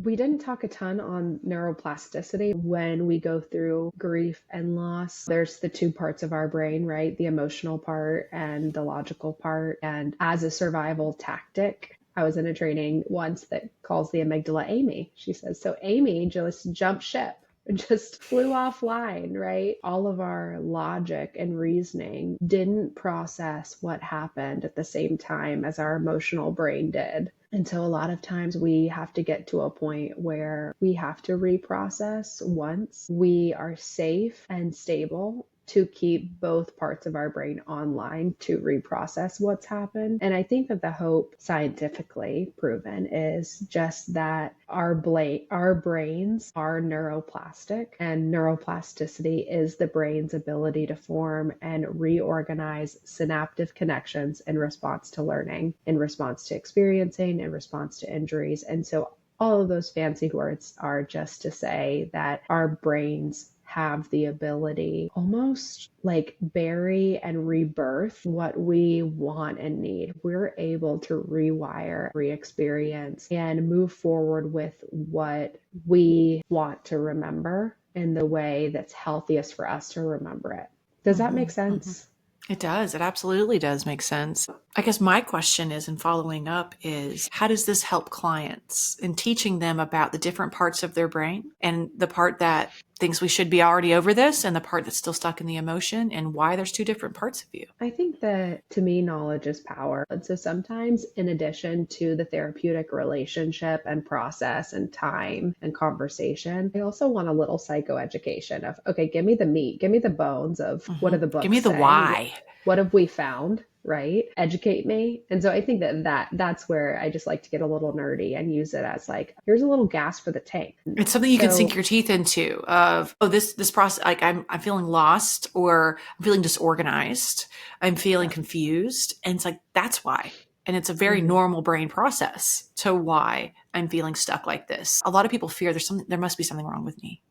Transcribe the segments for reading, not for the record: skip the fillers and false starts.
We didn't talk a ton on neuroplasticity. When we go through grief and loss, there's the two parts of our brain, right? The emotional part and the logical part. And as a survival tactic, I was in a training once that calls the amygdala Amy. She says, so Amy just jumped ship, just flew offline, right? All of our logic and reasoning didn't process what happened at the same time as our emotional brain did. And so a lot of times we have to get to a point where we have to reprocess once we are safe and stable to keep both parts of our brain online to reprocess what's happened. And I think that the hope, scientifically proven, is just that our brains are neuroplastic, and neuroplasticity is the brain's ability to form and reorganize synaptic connections in response to learning, in response to experiencing, in response to injuries. And so all of those fancy words are just to say that our brains have the ability almost like bury and rebirth what we want and need. We're able to rewire, re-experience, and move forward with what we want to remember in the way that's healthiest for us to remember it. Does that make sense? It does. It absolutely does make sense. I guess my question is, and following up is, how does this help clients in teaching them about the different parts of their brain and the part that thinks we should be already over this and the part that's still stuck in the emotion, and why there's two different parts of you? I think that, to me, knowledge is power. And so sometimes, in addition to the therapeutic relationship and process and time and conversation, I also want a little psychoeducation of, okay, give me the meat, give me the bones of what are the books Give me the say? why. What have we found? Right? Educate me. And so I think that's where I just like to get a little nerdy and use it as like, here's a little gas for the tank. It's something you can sink your teeth into of, oh, this process, like I'm feeling lost, or I'm feeling disorganized. I'm feeling confused. And it's like, that's why. And it's a very normal brain process to why I'm feeling stuck like this. A lot of people fear there must be something wrong with me.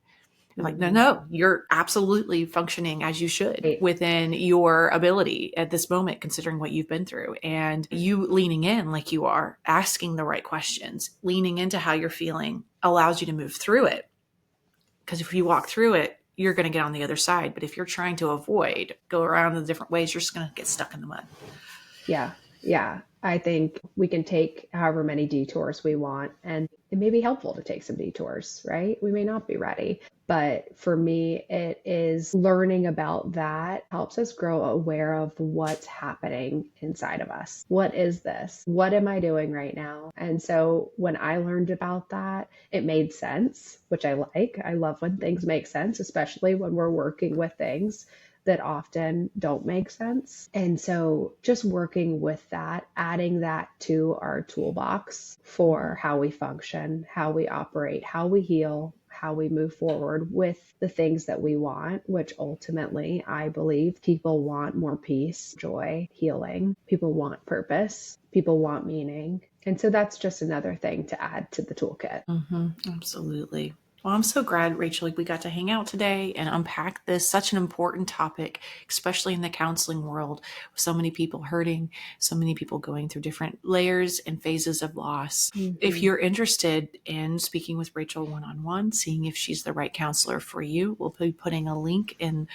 Like, no, you're absolutely functioning as you should within your ability at this moment, considering what you've been through, and you leaning in like you are, asking the right questions, leaning into how you're feeling allows you to move through it. Because if you walk through it, you're going to get on the other side. But if you're trying to avoid, go around the different ways, you're just going to get stuck in the mud. Yeah. I think we can take however many detours we want, and it may be helpful to take some detours, right? We may not be ready. But for me, it is learning about that helps us grow aware of what's happening inside of us. What is this? What am I doing right now? And so when I learned about that, it made sense, which I like. I love when things make sense, especially when we're working with things that often don't make sense. And so just working with that, adding that to our toolbox for how we function, how we operate, how we heal, how we move forward with the things that we want, which ultimately I believe people want more peace, joy, healing. People want purpose. People want meaning. And so that's just another thing to add to the toolkit. Absolutely. Well, I'm so glad, Rachel, we got to hang out today and unpack this, such an important topic, especially in the counseling world, with so many people hurting, so many people going through different layers and phases of loss. If you're interested in speaking with Rachel one-on-one, seeing if she's the right counselor for you, we'll be putting a link in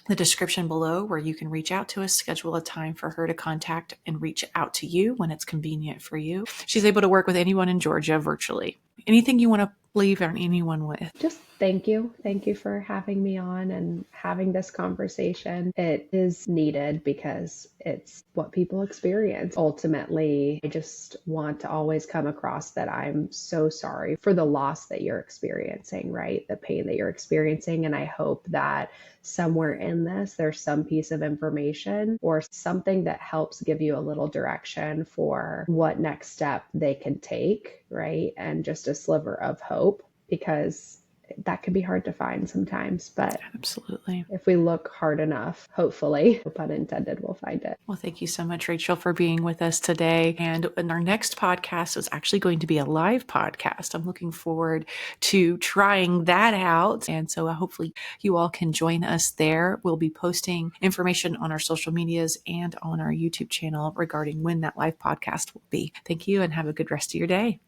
the description below where you can reach out to us, schedule a time for her to contact and reach out to you when it's convenient for you. She's able to work with anyone in Georgia virtually. Anything you want to leave anyone with? Just thank you. Thank you for having me on and having this conversation. It is needed because it's what people experience. Ultimately, I just want to always come across that I'm so sorry for the loss that you're experiencing, right? The pain that you're experiencing. And I hope that somewhere in this, there's some piece of information or something that helps give you a little direction for what next step they can take, right? And just a sliver of hope, because that can be hard to find sometimes, but absolutely, if we look hard enough, hopefully, no pun intended, we'll find it. Well, thank you so much, Rachel, for being with us today. And in our next podcast is actually going to be a live podcast. I'm looking forward to trying that out. And so hopefully you all can join us there. We'll be posting information on our social medias and on our YouTube channel regarding when that live podcast will be. Thank you and have a good rest of your day.